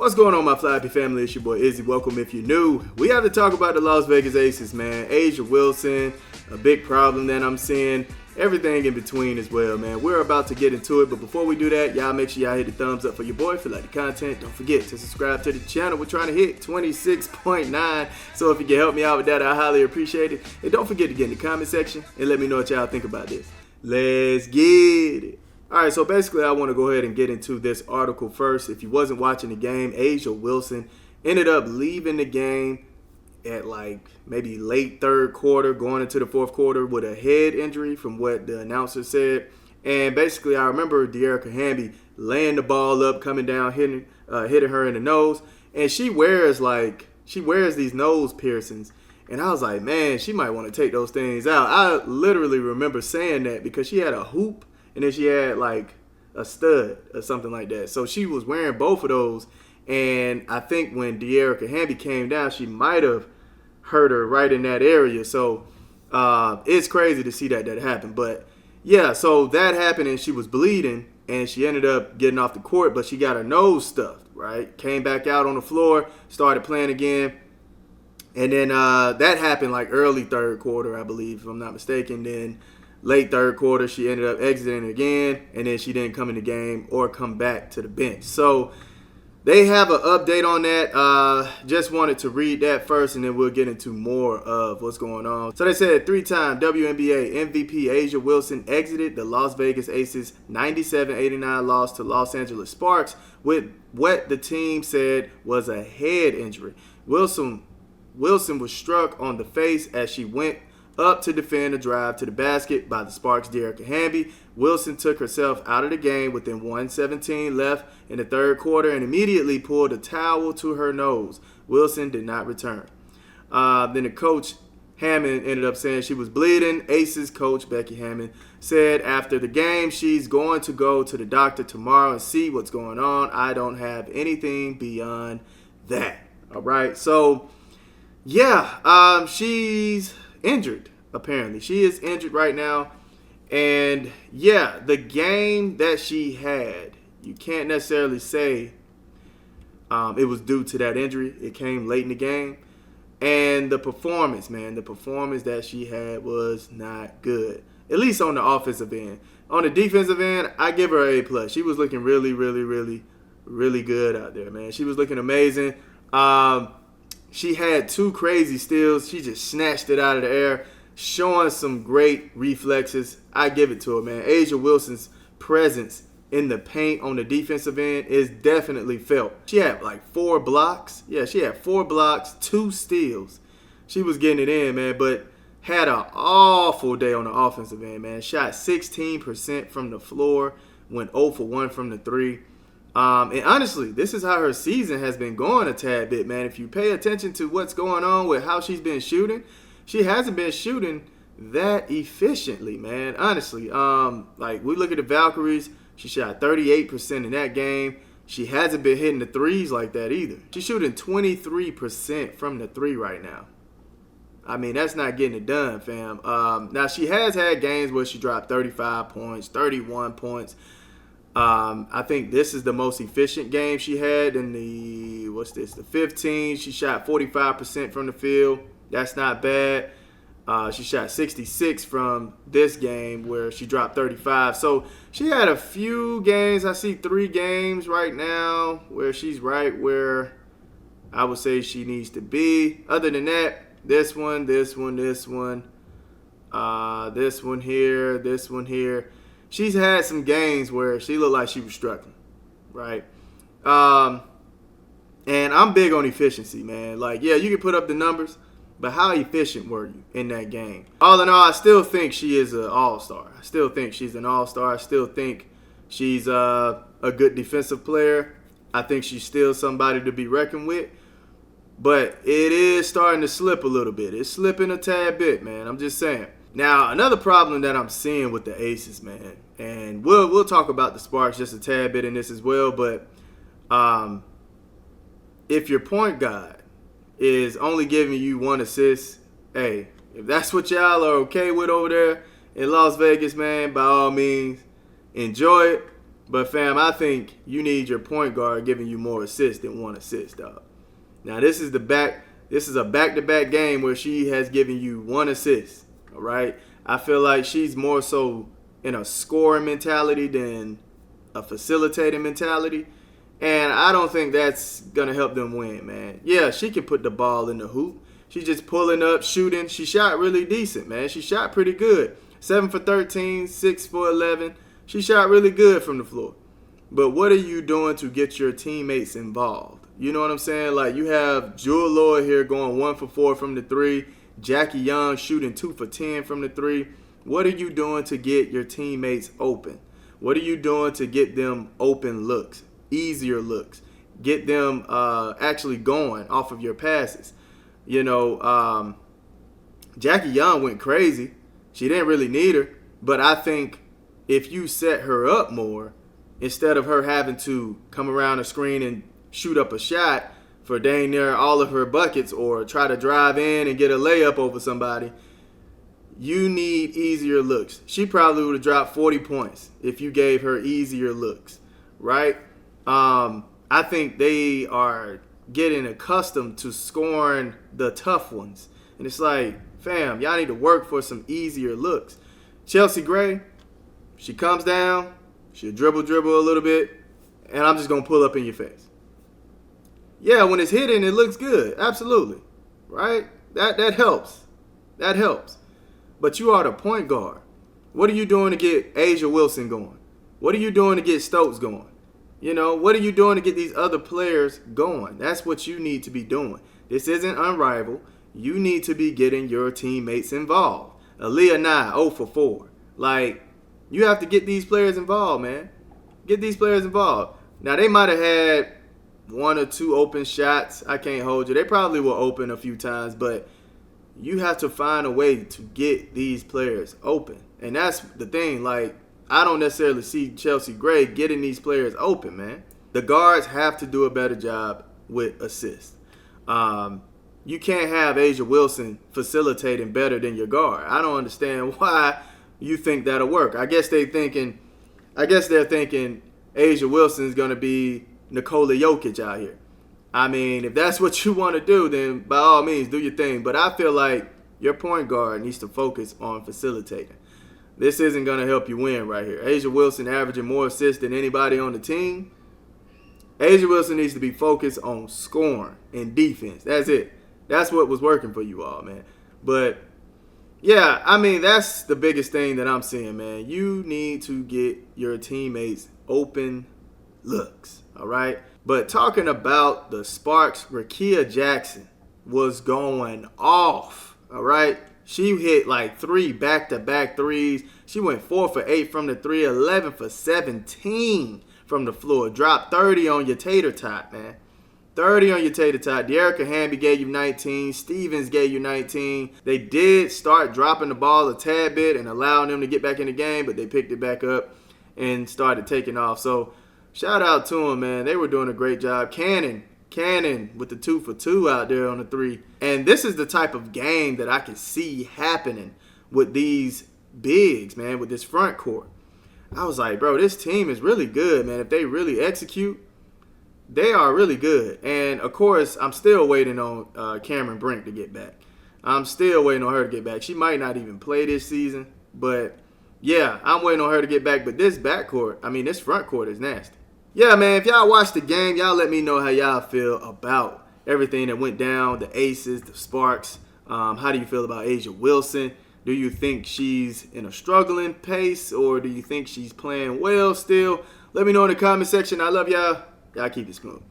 What's going on, my Flappy family? It's your boy Izzy. Welcome if you're new. We have to talk about the Las Vegas Aces, man. A'ja Wilson, a big problem that I'm seeing. Everything in between as well, man. We're about to get into it, but before we do that, y'all make sure y'all hit the thumbs up for your boy. If you like the content, don't forget to subscribe to the channel. We're trying to hit 26.9, so if you can help me out with that, I highly appreciate it. And don't forget to get in the comment section and let me know what y'all think about this. Let's get it. Alright, so basically I want to go ahead and get into this article first. If you wasn't watching the game, A'ja Wilson ended up leaving the game at like maybe late third quarter, going into the fourth quarter with a head injury from what the announcer said. And basically I remember DEARICA HAMBY laying the ball up, coming down, hitting her in the nose. And she wears these nose piercings. And I was like, man, she might want to take those things out. I literally remember saying that because she had a hoop and then she had like a stud or something like that. So she was wearing both of those. And I think when DEARICA HAMBY came down, she might have hurt her right in that area. So it's crazy to see that happened. But yeah, so that happened and she was bleeding and she ended up getting off the court, but she got her nose stuffed, right? Came back out on the floor, started playing again. And then that happened like early third quarter, I believe, if I'm not mistaken. Then late third quarter, she ended up exiting again, and then she didn't come in the game or come back to the bench. So they have an update on that. Just wanted to read that first, and then we'll get into more of what's going on. So they said three-time WNBA MVP A'ja Wilson exited the Las Vegas Aces 97-89 loss to Los Angeles Sparks with what the team said was a head injury. Wilson was struck on the face as she went up to defend a drive to the basket by the Sparks' DEARICA HAMBY. Wilson took herself out of the game within 1:17 left in the third quarter and immediately pulled a towel to her nose. Wilson did not return. Then the coach, Hammond, ended up saying she was bleeding. Aces coach Becky Hammond said after the game she's going to go to the doctor tomorrow and see what's going on. I don't have anything beyond that. All right, so yeah, she's injured, apparently. She is injured right now. And yeah, the game that she had, you can't necessarily say it was due to that injury. It came late in the game. And the performance, man, the performance that she had was not good, at least on the offensive end. On the defensive end, I give her an A+. She was looking really, really, really, really good out there, man. She was looking amazing. She had two crazy steals. She just snatched it out of the air, showing some great reflexes. I give it to her, man. A'ja Wilson's presence in the paint on the defensive end is definitely felt. She had like 4 blocks. Yeah, she had 4 blocks, 2 steals. She was getting it in, man, but had an awful day on the offensive end, man. Shot 16% from the floor, went 0 for 1 from the 3. And honestly, this is how her season has been going a tad bit, man. If you pay attention to what's going on with how she's been shooting, she hasn't been shooting that efficiently, man. Honestly, like we look at the Valkyries, she shot 38% in that game. She hasn't been hitting the threes like that either. She's shooting 23% from the 3 right now. I mean, that's not getting it done, fam. Now, she has had games where she dropped 35 points, 31 points. I think this is the most efficient game she had in the 15. She shot 45% from the field. That's not bad. She shot 66 from this game where she dropped 35. So she had a few games. I see 3 games right now where she's right where I would say she needs to be. Other than that, this one here. She's had some games where she looked like she was struggling, right? And I'm big on efficiency, man. Like, yeah, you can put up the numbers, but how efficient were you in that game? All in all, I still think she is an all-star. I still think she's an all-star. I still think she's a good defensive player. I think she's still somebody to be reckoned with. But it is starting to slip a little bit. It's slipping a tad bit, man. I'm just saying. Now, another problem that I'm seeing with the Aces, man, and we'll talk about the Sparks just a tad bit in this as well, but if your point guard is only giving you 1 assist, hey, if that's what y'all are okay with over there in Las Vegas, man, by all means, enjoy it. But fam, I think you need your point guard giving you more assists than 1 assist, dog. Now this is a back-to-back game where she has given you 1 assist. All right. I feel like she's more so in a scoring mentality than a facilitating mentality. And I don't think that's going to help them win, man. Yeah, she can put the ball in the hoop. She's just pulling up, shooting. She shot really decent, man. She shot pretty good. 7 for 13, 6 for 11. She shot really good from the floor. But what are you doing to get your teammates involved? You know what I'm saying? Like, you have Jewel Lloyd here going 1 for 4 from the 3. Jackie Young shooting 2 for 10 from the 3. What are you doing to get your teammates open? What are you doing to get them open looks? Easier looks, get them actually going off of your passes. You know, Jackie Young went crazy. She didn't really need her, but I think if you set her up more, instead of her having to come around the screen and shoot up a shot for dang near all of her buckets or try to drive in and get a layup over somebody, you need easier looks. She probably would have dropped 40 points if you gave her easier looks, right? I think they are getting accustomed to scoring the tough ones. And it's like, fam, y'all need to work for some easier looks. Chelsea Gray, she comes down, she'll dribble a little bit, and I'm just going to pull up in your face. Yeah, when it's hitting, it looks good. Absolutely. Right? That helps. That helps. But you are the point guard. What are you doing to get A'ja Wilson going? What are you doing to get Stokes going? You know, what are you doing to get these other players going? That's what you need to be doing. This isn't unrivaled. You need to be getting your teammates involved. Aaliyah Nye, 0 for 4. Like, you have to get these players involved, man. Get these players involved. Now, they might have had 1 or 2 open shots. I can't hold you. They probably were open a few times, but you have to find a way to get these players open. And that's the thing. Like, I don't necessarily see Chelsea Gray getting these players open, man. The guards have to do a better job with assists. You can't have A'ja Wilson facilitating better than your guard. I don't understand why you think that'll work. I guess they're thinking A'ja Wilson is going to be Nikola Jokic out here. I mean, if that's what you want to do, then by all means, do your thing. But I feel like your point guard needs to focus on facilitating. This isn't going to help you win right here. A'ja Wilson averaging more assists than anybody on the team. A'ja Wilson needs to be focused on scoring and defense. That's it. That's what was working for you all, man. But, yeah, I mean, that's the biggest thing that I'm seeing, man. You need to get your teammates open looks, all right? But talking about the Sparks, Rickea Jackson was going off, all right? She hit like 3 back-to-back threes. She went 4 for 8 from the 3, 11 for 17 from the floor. Dropped 30 on your tater tot, man. 30 on your tater tot. DEARICA HAMBY gave you 19. Stevens gave you 19. They did start dropping the ball a tad bit and allowing them to get back in the game, but they picked it back up and started taking off. So shout out to them, man. They were doing a great job. Cannon with the 2 for 2 out there on the 3. And this is the type of game that I can see happening with these bigs, man, with this front court. I was like, bro, this team is really good, man. If they really execute, they are really good. And, of course, I'm still waiting on Cameron Brink to get back. I'm still waiting on her to get back. She might not even play this season. But, yeah, I'm waiting on her to get back. But this this front court is nasty. Yeah, man, if y'all watched the game, y'all let me know how y'all feel about everything that went down, the Aces, the Sparks. How do you feel about A'ja Wilson? Do you think she's in a struggling pace, or do you think she's playing well still? Let me know in the comment section. I love y'all. Y'all keep it smooth.